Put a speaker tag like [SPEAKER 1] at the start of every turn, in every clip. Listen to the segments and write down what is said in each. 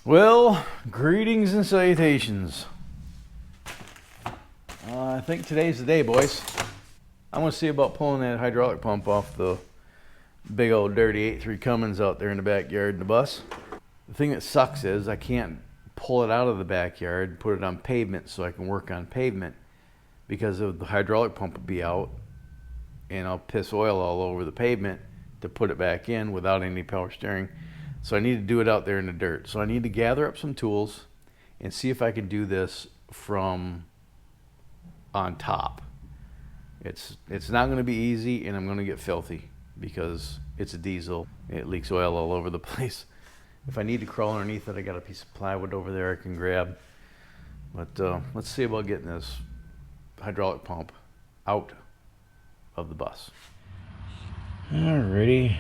[SPEAKER 1] Well, greetings and salutations. I think today's the day, boys. I want to see about pulling that hydraulic pump off the big old dirty 8.3 Cummins out there in the backyard in the bus. The thing that sucks is I can't pull it out of the backyard and put it on pavement so I can work on pavement because of the hydraulic pump will be out and I'll piss oil all over the pavement to put it back in without any power steering. So I need to do it out there in the dirt. So I need to gather up some tools and see if I can do this from on top. It's not going to be easy, and I'm going to get filthy because it's a diesel. It leaks oil all over the place. If I need to crawl underneath it, I got a piece of plywood over there I can grab. But let's see about getting this hydraulic pump out of the bus. Alrighty.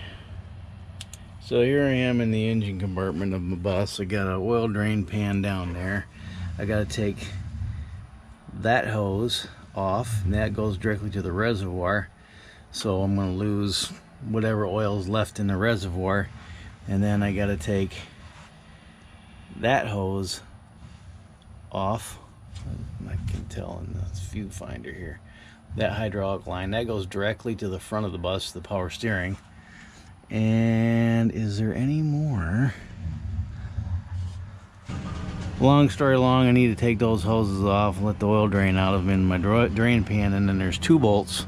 [SPEAKER 1] So here I am in the engine compartment of my bus. I got an oil drain pan down there. I got to take that hose off, and that goes directly to the reservoir. So I'm going to lose whatever oil is left in the reservoir. And then I got to take that hose off. I can tell in the viewfinder here. That hydraulic line, that goes directly to the front of the bus, the power steering. And is there any more? Long story long, I need to take those hoses off and let the oil drain out of them in my drain pan, and then there's two bolts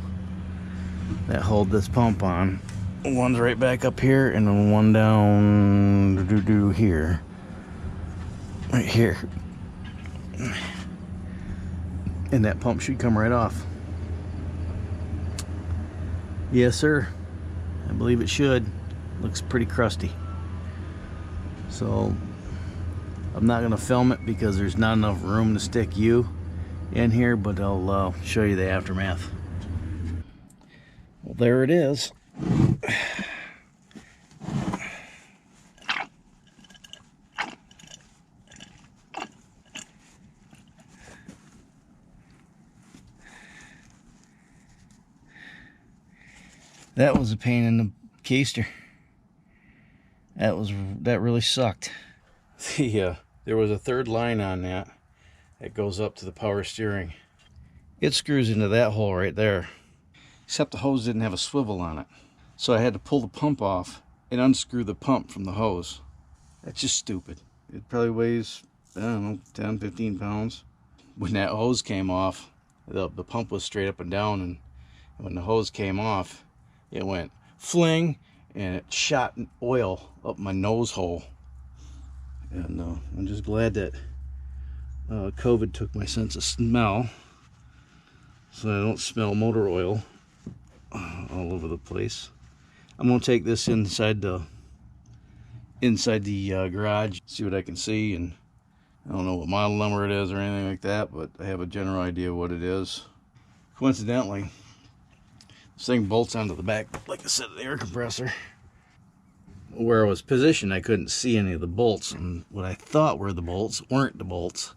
[SPEAKER 1] that hold this pump on. One's right back up here and then one down here. Right here. And that pump should come right off. Yes, sir. I believe it should. Looks pretty crusty. So I'm not going to film it because there's not enough room to stick you in here, but I'll show you the aftermath. Well, there it is. That was a pain in the keister. That really sucked. There was a third line on that goes up to the power steering. It screws into that hole right there. Except the hose didn't have a swivel on it. So I had to pull the pump off and unscrew the pump from the hose. That's just stupid. It probably weighs, I don't know, 10, 15 pounds. When that hose came off, the pump was straight up and down, and when the hose came off, it went fling, and it shot oil up my nose hole. And I'm just glad that COVID took my sense of smell, so I don't smell motor oil all over the place. I'm gonna take this inside the garage, see what I can see, and I don't know what model number it is or anything like that, but I have a general idea what it is. Coincidentally, this thing bolts onto the back, like I said, of the air compressor. Where I was positioned, I couldn't see any of the bolts, and what I thought were the bolts weren't the bolts.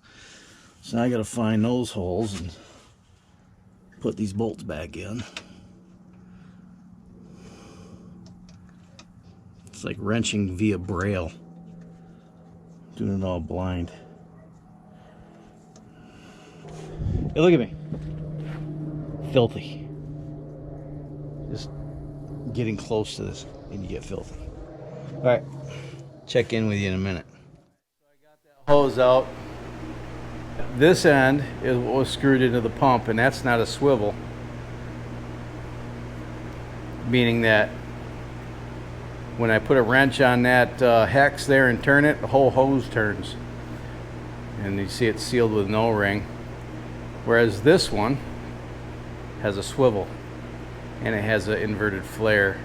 [SPEAKER 1] So now I gotta find those holes and put these bolts back in. It's like wrenching via braille. Doing it all blind. Hey, look at me. Filthy. Just getting close to this and you get filthy. Alright, check in with you in a minute. So I got that hose out. This end is what was screwed into the pump, and that's not a swivel. Meaning that when I put a wrench on that hex there and turn it, the whole hose turns. And you see it's sealed with an O-ring. Whereas this one has a swivel and it has an inverted flare.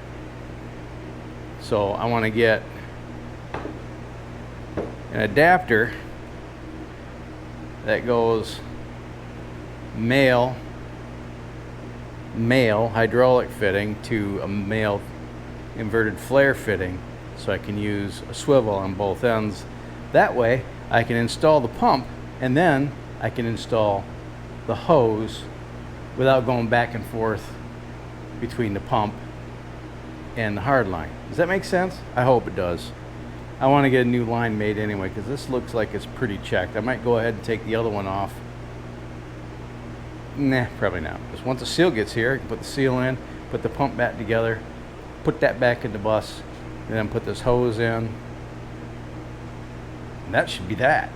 [SPEAKER 1] So I want to get an adapter that goes male hydraulic fitting to a male inverted flare fitting, so I can use a swivel on both ends. That way I can install the pump and then I can install the hose without going back and forth between the pump and the hard line. Does that make sense? I hope it does. I want to get a new line made anyway because this looks like it's pretty checked. I might go ahead and take the other one off. Nah, probably not. Because once the seal gets here, I can put the seal in, put the pump back together, put that back in the bus, and then put this hose in. And that should be that.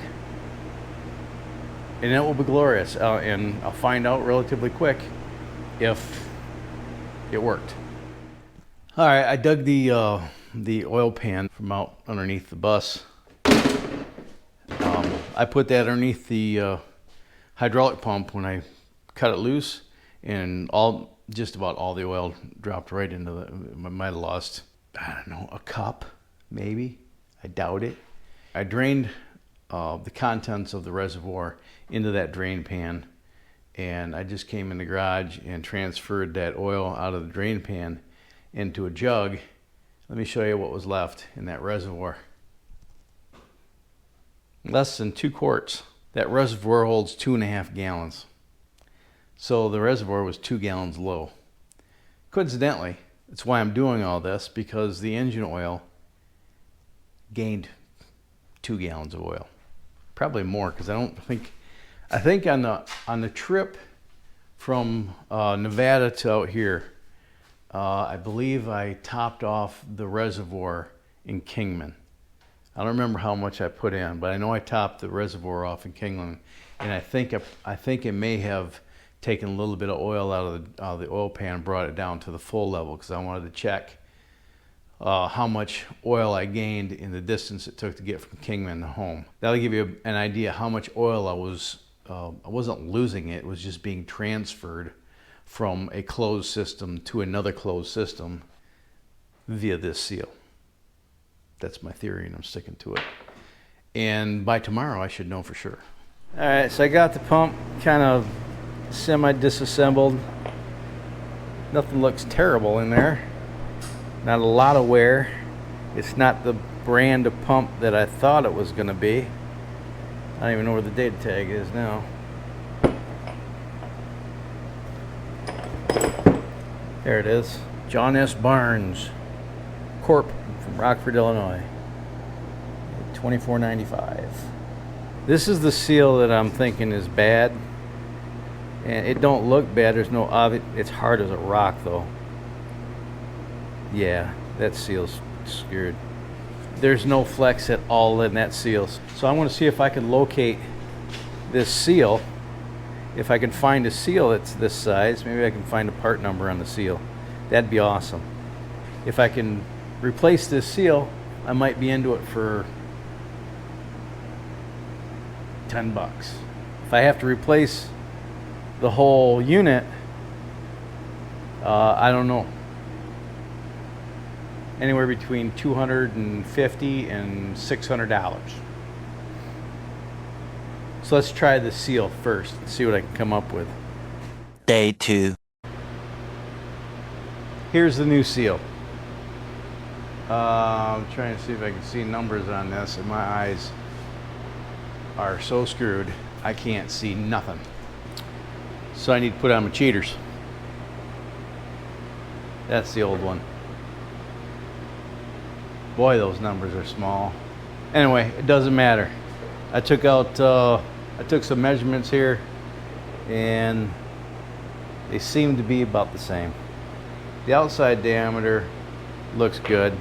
[SPEAKER 1] And it will be glorious. And I'll find out relatively quick if it worked. All right, I dug the oil pan from out underneath the bus. I put that underneath the hydraulic pump when I cut it loose, and just about all the oil dropped right into the. I might have lost, I don't know, a cup, maybe. I doubt it. I drained the contents of the reservoir into that drain pan, and I just came in the garage and transferred that oil out of the drain pan into a jug. Let me show you what was left in that reservoir. Less than 2 quarts. That reservoir holds 2.5 gallons. So the reservoir was 2 gallons low. Coincidentally, that's why I'm doing all this, because the engine oil gained 2 gallons of oil. Probably more, because I think on the trip from Nevada to out here, I believe I topped off the reservoir in Kingman. I don't remember how much I put in, but I know I topped the reservoir off in Kingman, and I think it may have taken a little bit of oil out of the oil pan and brought it down to the full level, because I wanted to check how much oil I gained in the distance it took to get from Kingman to home. That'll give you an idea how much oil I wasn't losing it was just being transferred from a closed system to another closed system via this seal. That's my theory, and I'm sticking to it. And by tomorrow, I should know for sure. All right, so I got the pump kind of semi-disassembled. Nothing looks terrible in there. Not a lot of wear. It's not the brand of pump that I thought it was going to be. I don't even know where the data tag is now. There it is. John S. Barnes Corp from Rockford, Illinois. $24.95. This is the seal that I'm thinking is bad. And it don't look bad. There's no obvious. It's hard as a rock though. Yeah, that seal's screwed. There's no flex at all in that seal. So I want to see if I can locate this seal. If I can find a seal that's this size, maybe I can find a part number on the seal. That'd be awesome. If I can replace this seal, I might be into it for $10. If I have to replace the whole unit, I don't know. Anywhere between $250 and $600. So let's try the seal first and see what I can come up with.
[SPEAKER 2] Day 2.
[SPEAKER 1] Here's the new seal. I'm trying to see if I can see numbers on this, and my eyes are so screwed I can't see nothing. So I need to put on my cheaters. That's the old one. Boy, those numbers are small. Anyway, it doesn't matter. I took some measurements here, and they seem to be about the same. The outside diameter looks good.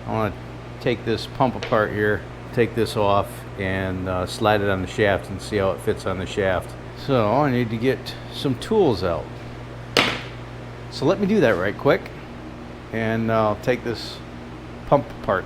[SPEAKER 1] I want to take this pump apart here, take this off, and slide it on the shaft and see how it fits on the shaft. So I need to get some tools out. So let me do that right quick, and I'll take this pump apart.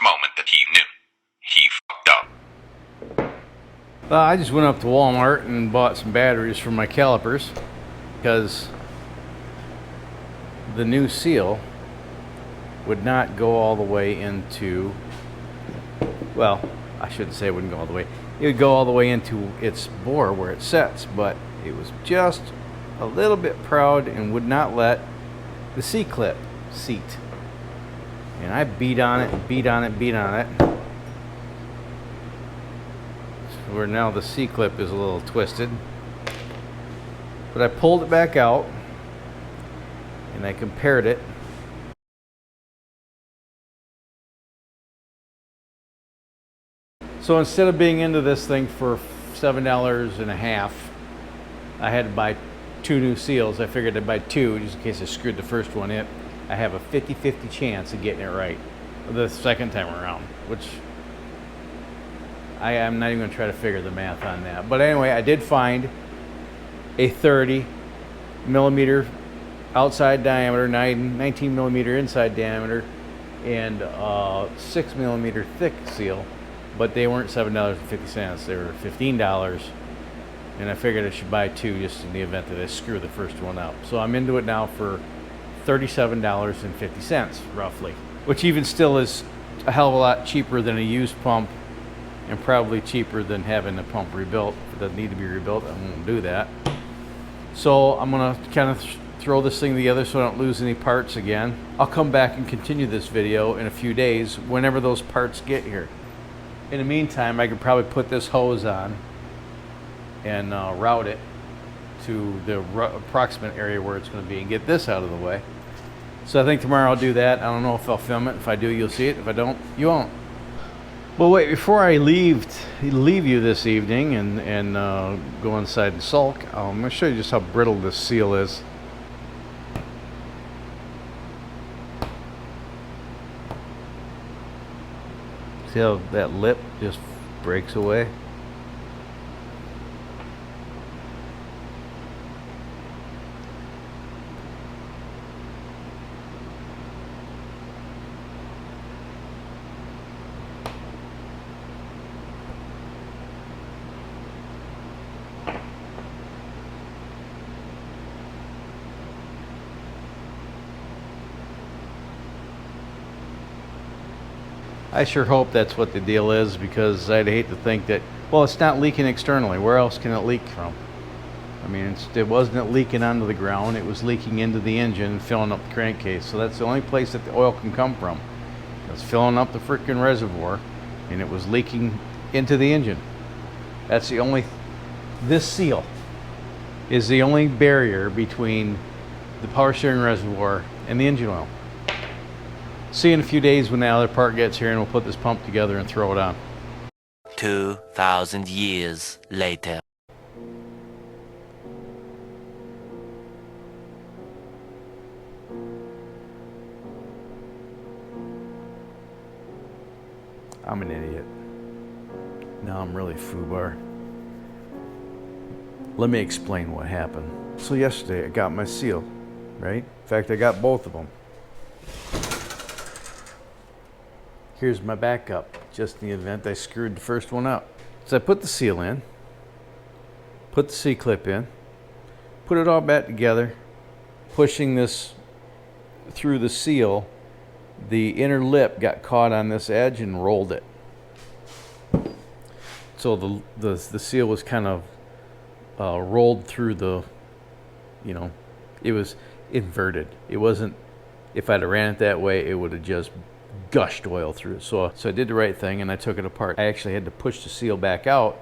[SPEAKER 3] moment that he knew he fucked up.
[SPEAKER 1] I just went up to Walmart and bought some batteries for my calipers because the new seal would not go all the way into, well, I shouldn't say it wouldn't go all the way. It would go all the way into its bore where it sets, but it was just a little bit proud and would not let the C-clip seat. And I beat on it, beat on it, beat on it. Where now the C-clip is a little twisted. But I pulled it back out and I compared it. So instead of being into this thing for $7.50, I had to buy 2 new seals. I figured I'd buy 2 just in case I screwed the first one in. I have a 50-50 chance of getting it right the second time around, which I'm not even going to try to figure the math on that. But anyway, I did find a 30 millimeter outside diameter, 19 millimeter inside diameter, and 6 millimeter thick seal. But they weren't $7.50, they were $15. And I figured I should buy 2 just in the event that I screw the first one up. So I'm into it now for $37.50 roughly, which even still is a hell of a lot cheaper than a used pump and probably cheaper than having the pump rebuilt. If it doesn't need to be rebuilt, I won't do that. So I'm gonna kind of throw this thing together so I don't lose any parts again. I'll come back and continue this video in a few days whenever those parts get here. In the meantime, I could probably put this hose on and route it to the approximate area where it's going to be and get this out of the way. So I think tomorrow I'll do that. I don't know if I'll film it. If I do, you'll see it. If I don't, you won't. Well, wait, before I leave you this evening and go inside and sulk, I'm going to show you just how brittle this seal is. See how that lip just breaks away? I sure hope that's what the deal is, because I'd hate to think that, well, it's not leaking externally. Where else can it leak from? I mean, it wasn't leaking onto the ground. It was leaking into the engine and filling up the crankcase. So that's the only place that the oil can come from. It was filling up the freaking reservoir and it was leaking into the engine. That's the only, this seal is the only barrier between the power steering reservoir and the engine oil. See you in a few days when the other part gets here, and we'll put this pump together and throw it on.
[SPEAKER 2] 2,000 years later.
[SPEAKER 1] I'm an idiot. Now I'm really foobar. Let me explain what happened. So yesterday I got my seal, right? In fact, I got both of them. Here's my backup, just in the event I screwed the first one up. So I put the seal in, put the C-clip in, put it all back together, pushing this through the seal. The inner lip got caught on this edge and rolled it. So the seal was kind of rolled through the, you know, it was inverted. It wasn't, if I'd have ran it that way, it would have just gushed oil through it. So I did the right thing and I took it apart. I actually had to push the seal back out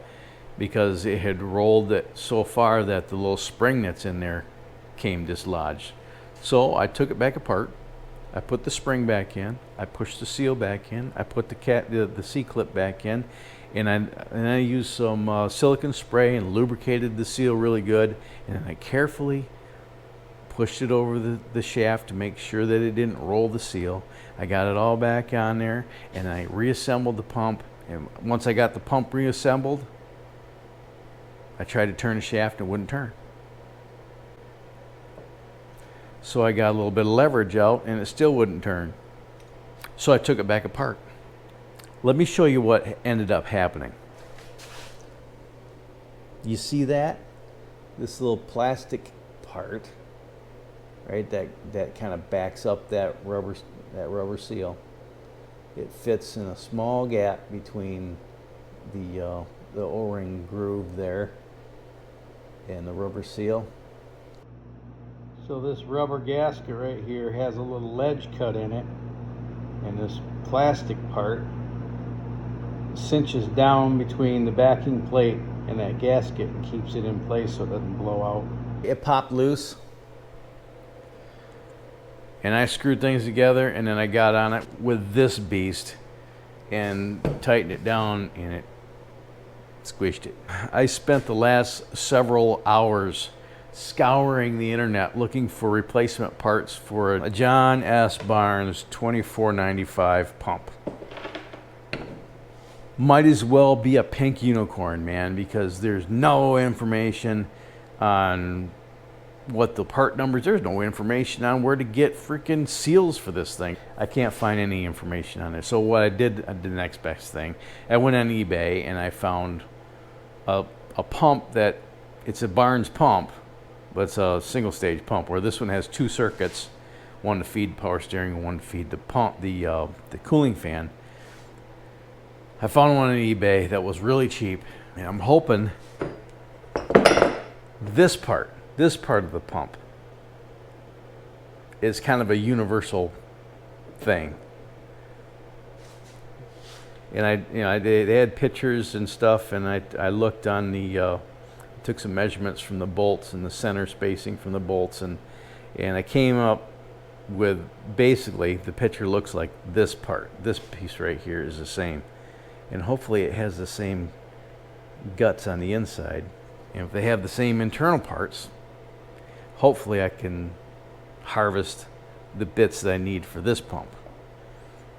[SPEAKER 1] because it had rolled it so far that the little spring that's in there came dislodged. So I took it back apart. I put the spring back in. I pushed the seal back in. I put the C-clip back in, and I used some silicone spray and lubricated the seal really good. And then I carefully pushed it over the shaft to make sure that it didn't roll the seal. I got it all back on there, and I reassembled the pump. And once I got the pump reassembled, I tried to turn the shaft and it wouldn't turn. So I got a little bit of leverage out and it still wouldn't turn. So I took it back apart. Let me show you what ended up happening. You see that? This little plastic part, right? That kind of backs up that rubber seal. It fits in a small gap between the O-ring groove there and the rubber seal. So this rubber gasket right here has a little ledge cut in it, and this plastic part cinches down between the backing plate and that gasket and keeps it in place so it doesn't blow out. It popped loose, and I screwed things together, and then I got on it with this beast and tightened it down, and it squished it. I spent the last several hours scouring the internet looking for replacement parts for a John S. Barnes 2495 pump. Might as well be a pink unicorn, man, because there's no information on what the part numbers. There's no information on where to get freaking seals for this thing. I can't find any information on it. So what I did the next best thing. I went on eBay and I found a pump that, it's a Barnes pump, but it's a single stage pump, where this one has two circuits, one to feed power steering and one to feed the pump, the cooling fan. I found one on eBay that was really cheap, and I'm hoping this part of the pump is kind of a universal thing. And they had pictures and stuff, and I looked on the, took some measurements from the bolts and the center spacing from the bolts, and I came up with basically the picture looks like this part. This piece right here is the same. And hopefully it has the same guts on the inside. And if they have the same internal parts, hopefully I can harvest the bits that I need for this pump.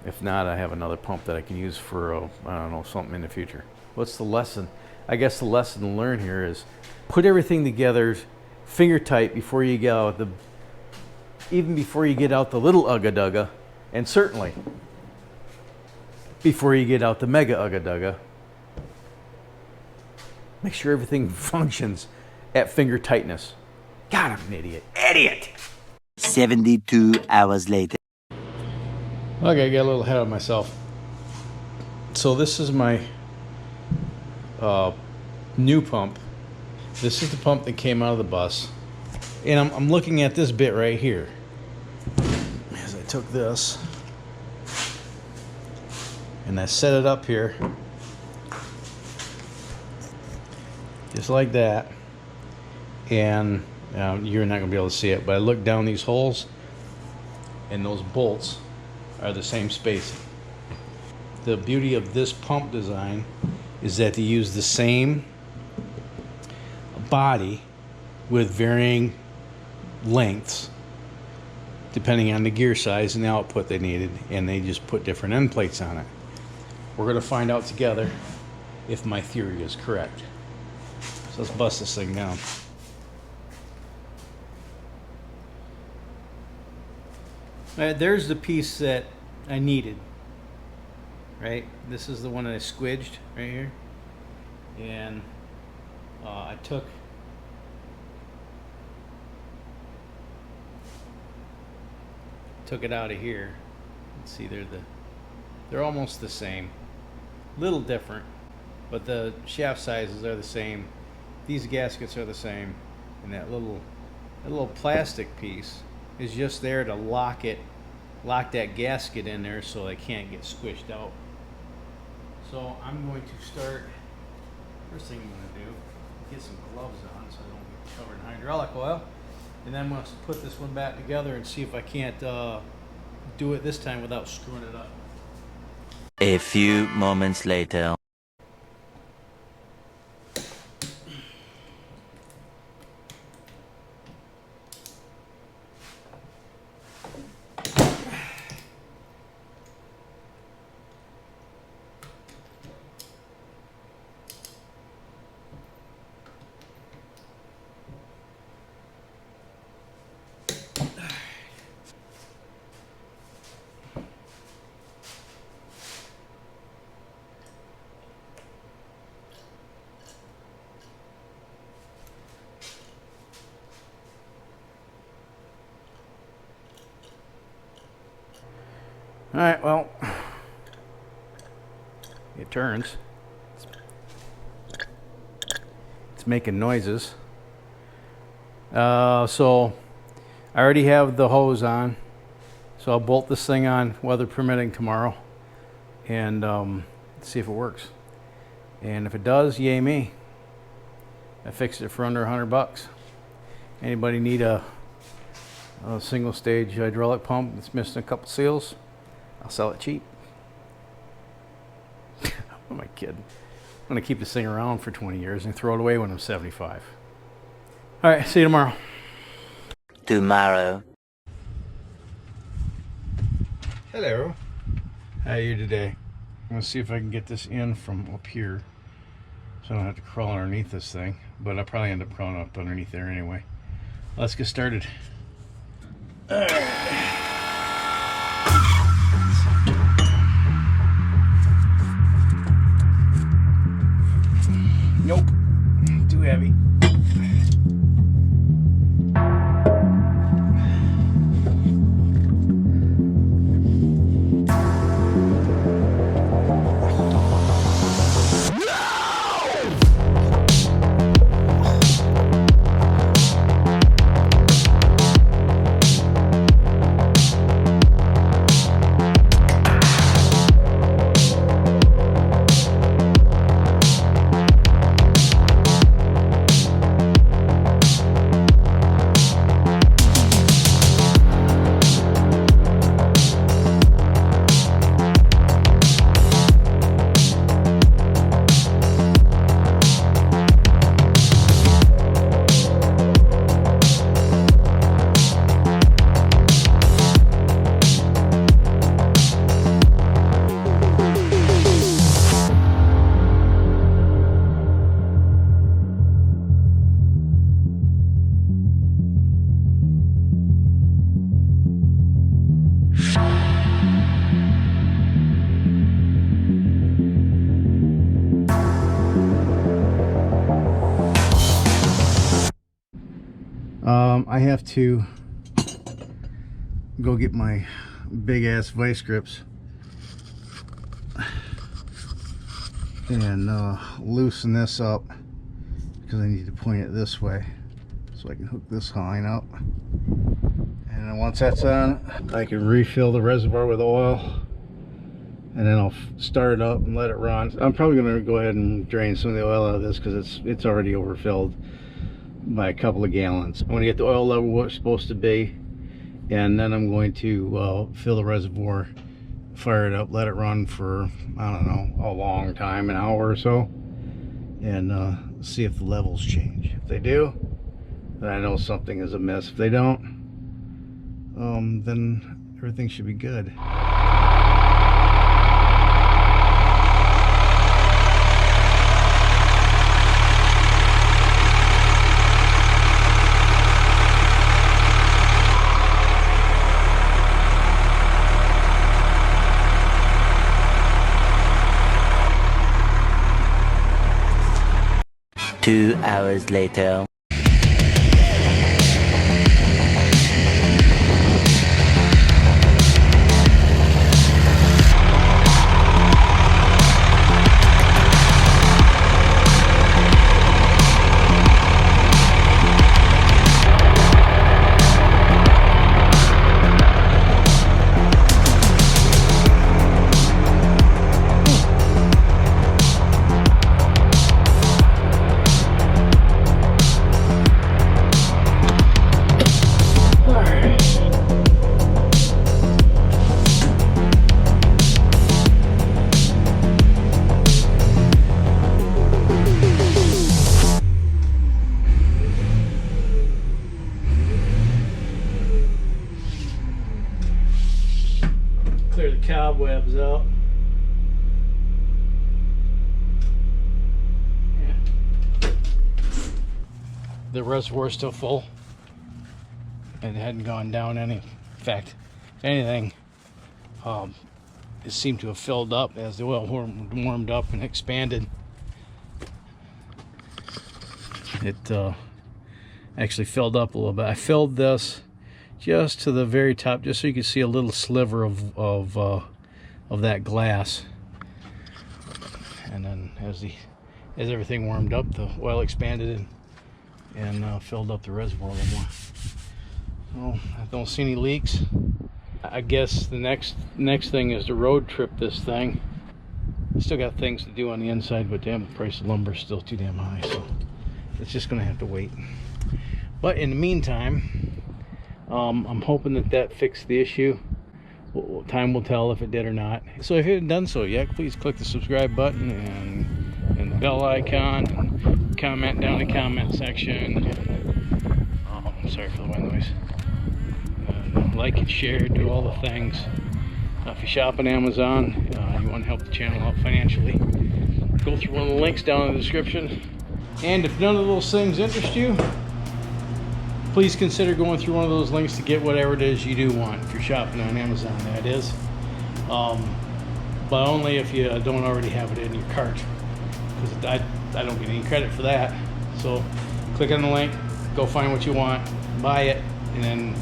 [SPEAKER 1] If not, I have another pump that I can use for, I don't know, something in the future. What's the lesson? I guess the lesson to learn here is put everything together finger tight before you get out even before you get out the little Ugga Dugga, and certainly before you get out the mega Ugga Dugga. Make sure everything functions at finger tightness. God, I'm an idiot. Idiot!
[SPEAKER 2] 72 hours later.
[SPEAKER 1] Okay, I got a little ahead of myself. So this is my new pump. This is the pump that came out of the bus. And I'm looking at this bit right here. As I took this and I set it up here, just like that. And you're not going to be able to see it, but I look down these holes, and those bolts are the same spacing. The beauty of this pump design is that they use the same body with varying lengths depending on the gear size and the output they needed, and they just put different end plates on it. We're going to find out together if my theory is correct. So let's bust this thing down. There's the piece that I needed, right? This is the one that I squidged right here. And I took it out of here. Let's see, they're almost the same. Little different, but the shaft sizes are the same. These gaskets are the same, and that little plastic piece is just there to lock that gasket in there so they can't get squished out. So I'm going to start, first thing I'm going to do, get some gloves on so I don't get covered in hydraulic oil. And then I'm going to put this one back together and see if I can't do it this time without screwing it up.
[SPEAKER 2] A few moments later.
[SPEAKER 1] Alright, well, it turns. It's making noises. So I already have the hose on, so I'll bolt this thing on, weather permitting, tomorrow, and see if it works. And if it does, yay me. I fixed it for under $100. Anybody need a single stage hydraulic pump that's missing a couple seals? I'll sell it cheap. What am I kidding? I'm gonna keep this thing around for 20 years and throw it away when I'm 75. All right, see you tomorrow.
[SPEAKER 2] Tomorrow.
[SPEAKER 1] Hello. How are you today? I'm gonna see if I can get this in from up here, so I don't have to crawl underneath this thing. But I'll probably end up crawling up underneath there anyway. Let's get started. All right. Nope, too heavy. I have to go get my big ass vice grips and loosen this up because I need to point it this way so I can hook this line up, and then once that's on I can refill the reservoir with oil, and then I'll start it up and let it run. I'm probably going to go ahead and drain some of the oil out of this because it's already overfilled by a couple of gallons. I'm going to get the oil level where it's supposed to be, and then I'm going to fill the reservoir, fire it up, let it run for, I don't know, a long time, an hour or so, and see if the levels change. If they do, then I know something is amiss. If they don't, then everything should be good.
[SPEAKER 2] 2 hours later.
[SPEAKER 1] Clear the cobwebs out. Yeah. The reservoir is still full. It hadn't gone down any. In fact, if anything, it seemed to have filled up as the oil warmed up and expanded. It actually filled up a little bit. I filled this just to the very top, just so you can see a little sliver of that glass. And then as everything warmed up, the oil expanded and filled up the reservoir a little more. So I don't see any leaks. I guess the next thing is to road trip this thing. I still got things to do on the inside, but damn, the price of lumber is still too damn high, so it's just gonna have to wait. But in the meantime, I'm hoping that fixed the issue. Time will tell if it did or not. So if you haven't done so yet, please click the subscribe button and the bell icon, and comment down in the comment section. Sorry for the wind noise. Like and share, do all the things. If you shop on Amazon, you want to help the channel out financially, go through one of the links down in the description. And if none of those things interest you, please consider going through one of those links to get whatever it is you do want, if you're shopping on Amazon, that is. But only if you don't already have it in your cart, because I don't get any credit for that. So click on the link, go find what you want, buy it, and then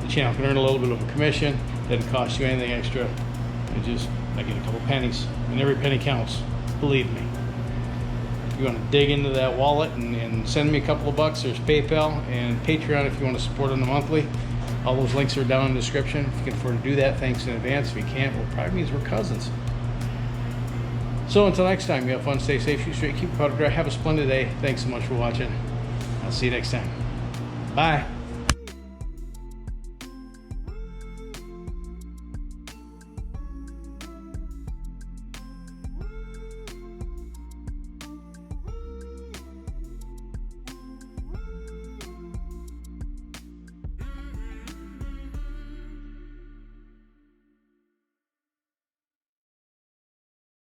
[SPEAKER 1] the channel can earn a little bit of a commission. Doesn't cost you anything extra. I get a couple pennies, and every penny counts, believe me. If you want to dig into that wallet and send me a couple of bucks, there's PayPal and Patreon if you want to support on the monthly. All those links are down in the description. If you can afford to do that, thanks in advance. If you can't, well, probably means we're cousins. So until next time, you have fun, stay safe, shoot straight, keep your powder dry, have a splendid day. Thanks so much for watching. I'll see you next time. Bye.